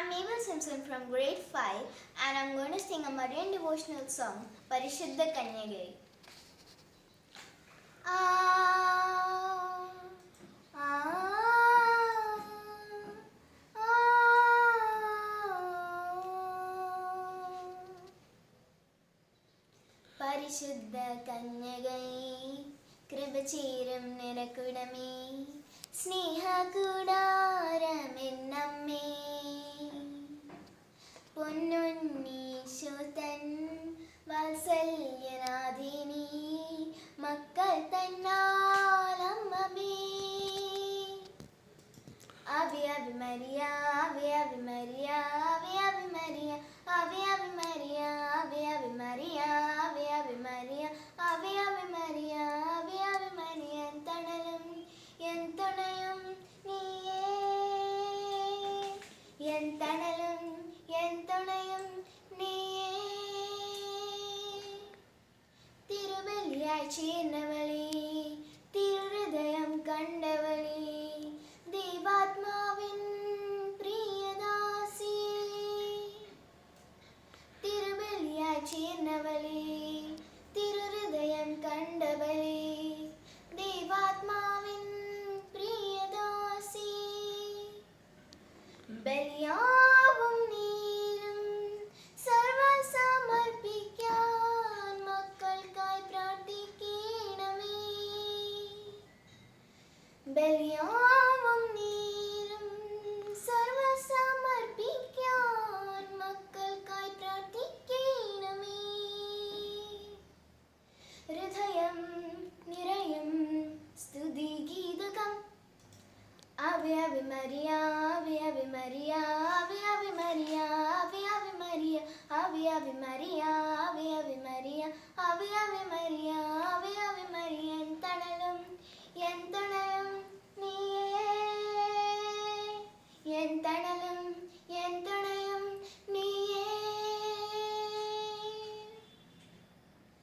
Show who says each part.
Speaker 1: I'm Mabel Simpson from grade 5 and I'm going to sing a Marian devotional song, Parishuddha Kanyagai. പരിശുദ്ധ കന്യകൈ കൃപചീരം നിരക്കുടമേ സ്നേഹകൂടാരമെന്നമ്മേ പൊന്നുണ്ണീശോതൻ വാത്സല്യനാഥിനി മക്കൾ തന്നാലമ്മേ Ave Ave Maria, Ave Ave Maria, Ave Ave Maria, Ave Ave Maria, Ave Ave Maria, Ave Ave Maria, Ave Ave Maria, Ave Ave Maria, തണലും N തുണയും നീയേ N തണലും N തുണയും നീയേ തിരുബലിയായി ചേർന്നവളേ തിരുഹൃദയം കണ്ടവളേ ദൈവാത്മാവിൻ പ്രിയദാസി തിരുബലിയായി ചേർന്നവളേ തിരുഹൃദയം കണ്ടവളേ ദൈവാത്മാവിൻ പ്രിയദാസി ബലിയാവും നീരും സർവ്വം സമർപ്പിക്കാൻ മക്കൾക്കായി പ്രാർത്ഥിക്കണമേ ബലിയാവും നീരും സർവ്വം സമർപ്പിക്കാൻ മക്കൾക്കായി പ്രാർത്ഥിക്കണമേ ഹൃദയം നിറയും സ്തുതിഗീതകം Ave Ave Maria, Ave Ave Maria, Ave Ave Maria, Ave Ave Maria, Ave Ave Maria, Ave